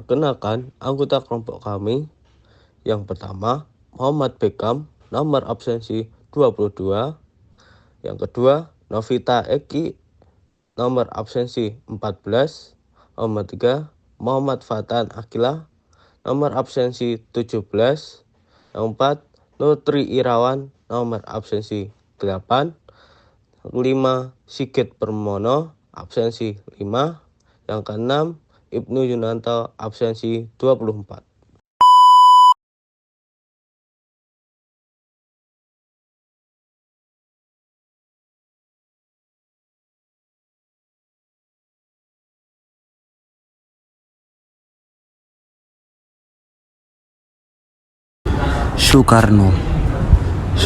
Perkenalkan anggota kelompok kami. Yang pertama, Muhammad Beckham, nomor absensi 22. Yang kedua, Novita Eki, nomor absensi 14. Nomor 3, Muhammad Fatan Akila, nomor absensi 17. Yang 4, Nutri Irawan, nomor absensi 8. 5, Sigit Permono, absensi 5. Yang keenam, Ibnu Yunanto, absensi 24.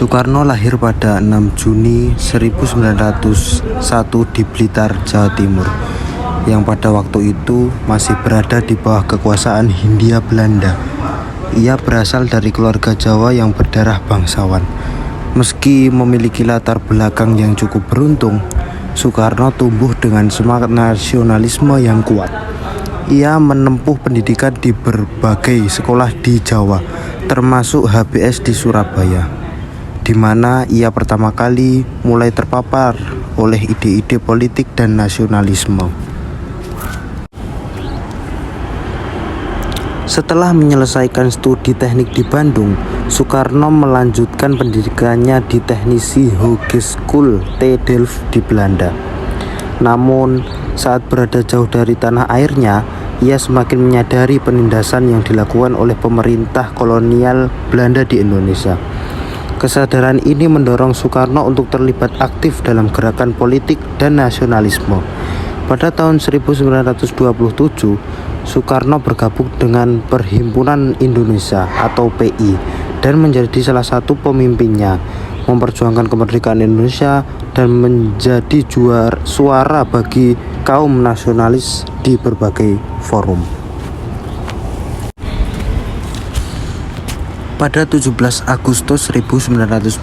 Soekarno lahir pada 6 Juni 1901 di Blitar, Jawa Timur, yang pada waktu itu masih berada di bawah kekuasaan Hindia Belanda. Ia berasal dari keluarga Jawa yang berdarah bangsawan. Meski memiliki latar belakang yang cukup beruntung, Soekarno tumbuh dengan semangat nasionalisme yang kuat. Ia menempuh pendidikan di berbagai sekolah di Jawa, termasuk HBS di Surabaya, di mana ia pertama kali mulai terpapar oleh ide-ide politik dan nasionalisme. Setelah menyelesaikan studi teknik di Bandung, Soekarno melanjutkan pendidikannya di Teknisi Hogeschool te Delft di Belanda. Namun, saat berada jauh dari tanah airnya, ia semakin menyadari penindasan yang dilakukan oleh pemerintah kolonial Belanda di Indonesia. Kesadaran ini mendorong Soekarno untuk terlibat aktif dalam gerakan politik dan nasionalisme. Pada tahun 1927, Soekarno bergabung dengan Perhimpunan Indonesia atau PI dan menjadi salah satu pemimpinnya, memperjuangkan kemerdekaan Indonesia dan menjadi suara bagi kaum nasionalis di berbagai forum. Pada 17 Agustus 1945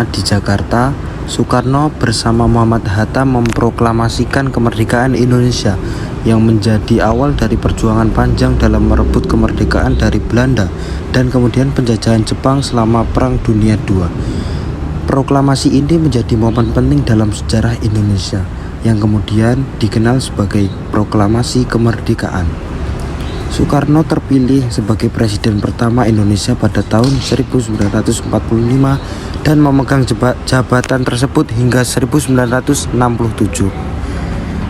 di Jakarta, Soekarno bersama Muhammad Hatta memproklamasikan kemerdekaan Indonesia yang menjadi awal dari perjuangan panjang dalam merebut kemerdekaan dari Belanda dan kemudian penjajahan Jepang selama Perang Dunia II. Proklamasi ini menjadi momen penting dalam sejarah Indonesia yang kemudian dikenal sebagai Proklamasi Kemerdekaan. Soekarno terpilih sebagai Presiden pertama Indonesia pada tahun 1945 dan memegang jabatan tersebut hingga 1967.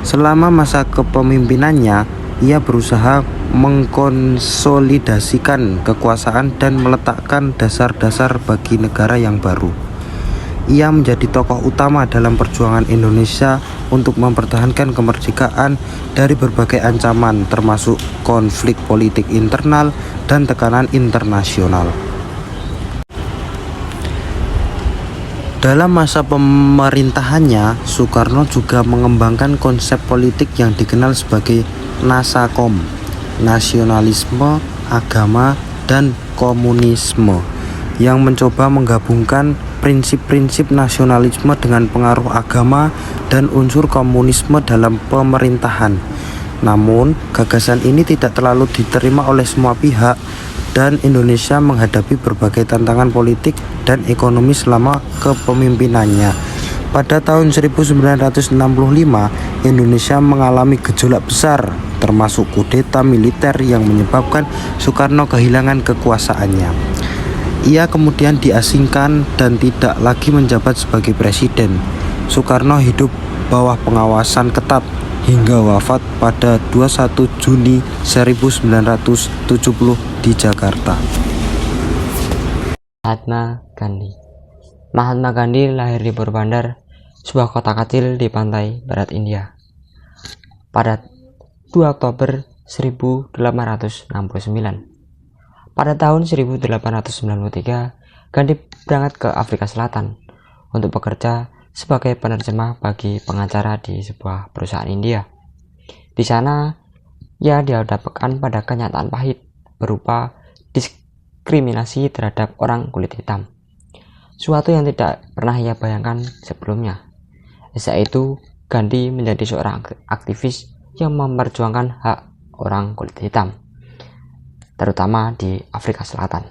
Selama masa kepemimpinannya, ia berusaha mengkonsolidasikan kekuasaan dan meletakkan dasar-dasar bagi negara yang baru. Ia menjadi tokoh utama dalam perjuangan Indonesia untuk mempertahankan kemerdekaan dari berbagai ancaman, termasuk konflik politik internal dan tekanan internasional. Dalam masa pemerintahannya, Soekarno juga mengembangkan konsep politik yang dikenal sebagai Nasakom, nasionalisme, agama, dan komunisme, yang mencoba menggabungkan prinsip-prinsip nasionalisme dengan pengaruh agama dan unsur komunisme dalam pemerintahan. Namun, gagasan ini tidak terlalu diterima oleh semua pihak dan Indonesia menghadapi berbagai tantangan politik dan ekonomi selama kepemimpinannya. Pada tahun 1965, Indonesia mengalami gejolak besar, termasuk kudeta militer yang menyebabkan Soekarno kehilangan kekuasaannya. Ia kemudian diasingkan dan tidak lagi menjabat sebagai presiden. Soekarno hidup bawah pengawasan ketat hingga wafat pada 21 Juni 1970 di Jakarta. Mahatma Gandhi lahir di Porbandar, sebuah kota kecil di pantai barat India, pada 2 Oktober 1869. Pada tahun 1893, Gandhi berangkat ke Afrika Selatan untuk bekerja sebagai penerjemah bagi pengacara di sebuah perusahaan India. Di sana, ia dihadapkan pada kenyataan pahit berupa diskriminasi terhadap orang kulit hitam, suatu yang tidak pernah ia bayangkan sebelumnya. Saat itu, Gandhi menjadi seorang aktivis yang memperjuangkan hak orang kulit hitam. terutama di Afrika Selatan.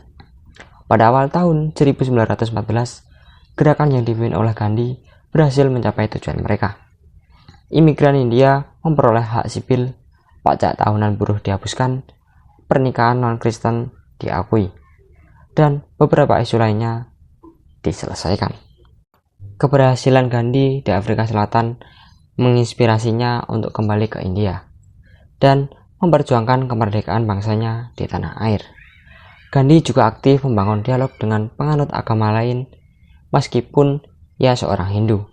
Pada awal tahun 1914, gerakan yang dipimpin oleh Gandhi berhasil mencapai tujuan mereka. Imigran India memperoleh hak sipil, pajak tahunan buruh dihapuskan, pernikahan non-Kristen diakui, dan beberapa isu lainnya diselesaikan. Keberhasilan Gandhi di Afrika Selatan menginspirasinya untuk kembali ke India dan memperjuangkan kemerdekaan bangsanya di tanah air. Gandhi juga aktif membangun dialog dengan penganut agama lain meskipun ia seorang Hindu.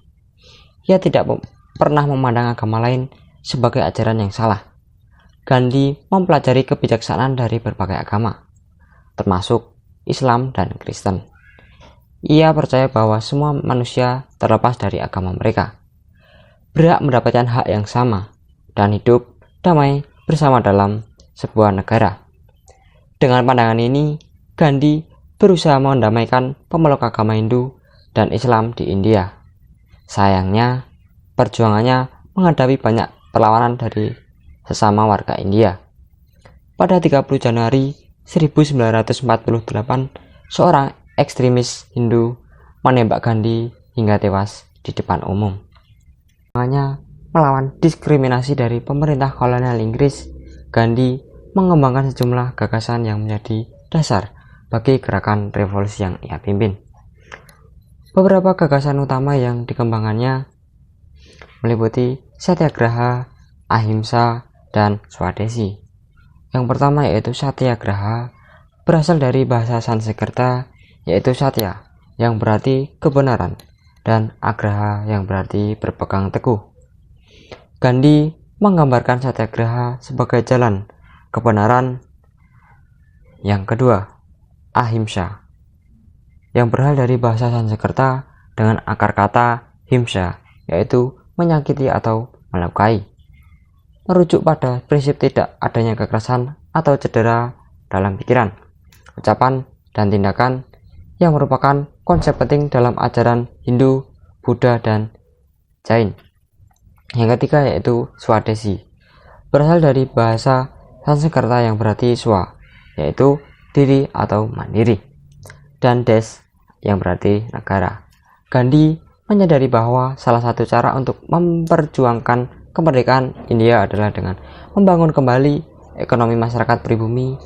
Ia tidak pernah memandang agama lain sebagai ajaran yang salah. Gandhi mempelajari kebijaksanaan dari berbagai agama, termasuk Islam dan Kristen. Ia percaya bahwa semua manusia terlepas dari agama mereka berhak mendapatkan hak yang sama dan hidup damai bersama dalam sebuah negara. Dengan pandangan ini, Gandhi berusaha mendamaikan pemeluk agama Hindu dan Islam di India. Sayangnya, perjuangannya menghadapi banyak perlawanan dari sesama warga India. Pada 30 Januari 1948, seorang ekstremis Hindu menembak Gandhi hingga tewas di depan umum. Hanya melawan diskriminasi dari pemerintah kolonial Inggris, Gandhi mengembangkan sejumlah gagasan yang menjadi dasar bagi gerakan revolusi yang ia pimpin. Beberapa gagasan utama yang dikembangkannya meliputi Satyagraha, Ahimsa, dan Swadesi. Yang pertama yaitu Satyagraha, berasal dari bahasa Sanskerta, yaitu Satya yang berarti kebenaran dan Agraha yang berarti berpegang teguh. Gandhi menggambarkan Satyagraha sebagai jalan kebenaran. Yang kedua, Ahimsa, yang berasal dari bahasa Sanskerta dengan akar kata himsa, yaitu menyakiti atau melukai, merujuk pada prinsip tidak adanya kekerasan atau cedera dalam pikiran, ucapan, dan tindakan, yang merupakan konsep penting dalam ajaran Hindu, Buddha, dan Jain. Yang ketiga yaitu Swadesi, berasal dari bahasa Sanskerta yang berarti swa, yaitu diri atau mandiri, dan des yang berarti negara. Gandhi menyadari bahwa salah satu cara untuk memperjuangkan kemerdekaan India adalah dengan membangun kembali ekonomi masyarakat pribumi.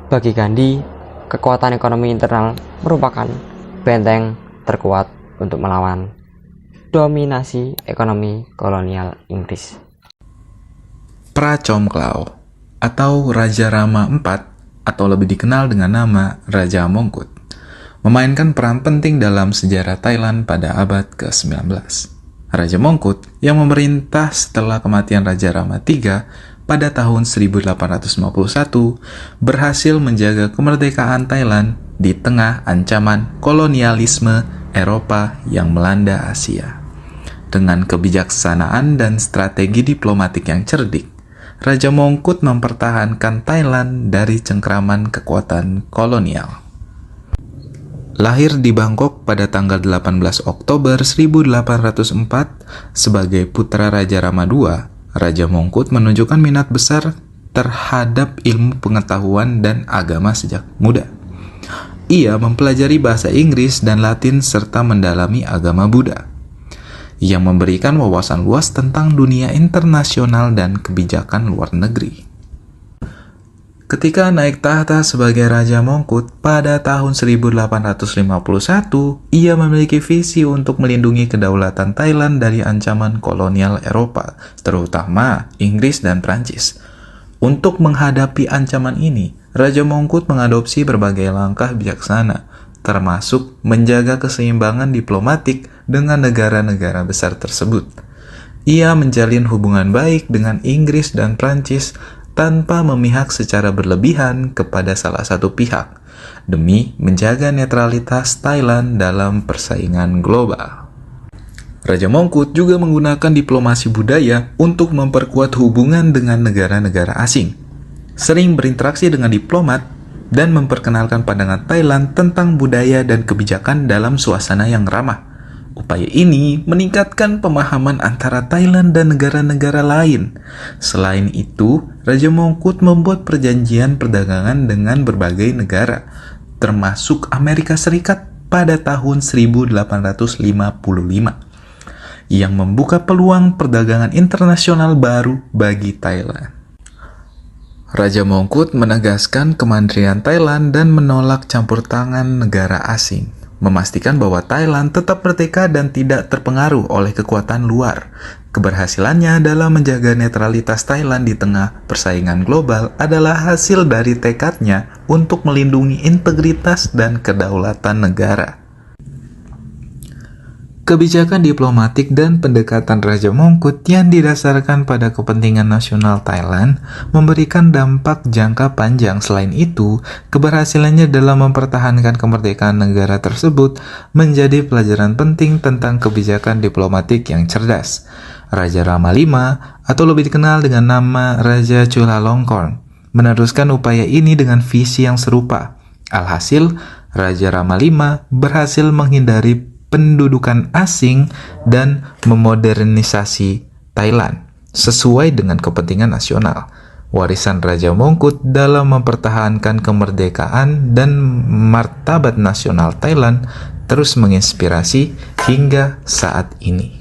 Bagi Gandhi, kekuatan ekonomi internal merupakan benteng terkuat untuk melawan dominasi ekonomi kolonial Inggris. Pracomklau atau Raja Rama IV atau lebih dikenal dengan nama Raja Mongkut memainkan peran penting dalam sejarah Thailand pada abad ke-19. Raja Mongkut yang memerintah setelah kematian Raja Rama III pada tahun 1851 berhasil menjaga kemerdekaan Thailand di tengah ancaman kolonialisme Eropa yang melanda Asia. Dengan kebijaksanaan dan strategi diplomatik yang cerdik, Raja Mongkut mempertahankan Thailand dari cengkraman kekuatan kolonial. Lahir di Bangkok pada tanggal 18 Oktober 1804 sebagai putra Raja Rama II, Raja Mongkut menunjukkan minat besar terhadap ilmu pengetahuan dan agama sejak muda. Ia mempelajari bahasa Inggris dan Latin serta mendalami agama Buddha, yang memberikan wawasan luas tentang dunia internasional dan kebijakan luar negeri. Ketika naik tahta sebagai Raja Mongkut pada tahun 1851, ia memiliki visi untuk melindungi kedaulatan Thailand dari ancaman kolonial Eropa, terutama Inggris dan Prancis. Untuk menghadapi ancaman ini, Raja Mongkut mengadopsi berbagai langkah bijaksana, termasuk menjaga keseimbangan diplomatik dengan negara-negara besar tersebut. Ia menjalin hubungan baik dengan Inggris dan Prancis tanpa memihak secara berlebihan kepada salah satu pihak, demi menjaga netralitas Thailand dalam persaingan global. Raja Mongkut juga menggunakan diplomasi budaya untuk memperkuat hubungan dengan negara-negara asing, sering berinteraksi dengan diplomat, dan memperkenalkan pandangan Thailand tentang budaya dan kebijakan dalam suasana yang ramah. Upaya ini meningkatkan pemahaman antara Thailand dan negara-negara lain. Selain itu, Raja Mongkut membuat perjanjian perdagangan dengan berbagai negara, termasuk Amerika Serikat pada tahun 1855, yang membuka peluang perdagangan internasional baru bagi Thailand. Raja Mongkut menegaskan kemandirian Thailand dan menolak campur tangan negara asing, memastikan bahwa Thailand tetap merdeka dan tidak terpengaruh oleh kekuatan luar. Keberhasilannya dalam menjaga netralitas Thailand di tengah persaingan global adalah hasil dari tekadnya untuk melindungi integritas dan kedaulatan negara. Kebijakan diplomatik dan pendekatan Raja Mongkut yang didasarkan pada kepentingan nasional Thailand memberikan dampak jangka panjang. Selain itu, keberhasilannya dalam mempertahankan kemerdekaan negara tersebut menjadi pelajaran penting tentang kebijakan diplomatik yang cerdas. Raja Rama V, atau lebih dikenal dengan nama Raja Chulalongkorn, meneruskan upaya ini dengan visi yang serupa. Alhasil, Raja Rama V berhasil menghindari pendudukan asing dan memodernisasi Thailand sesuai dengan kepentingan nasional. Warisan Raja Mongkut dalam mempertahankan kemerdekaan dan martabat nasional Thailand terus menginspirasi hingga saat ini.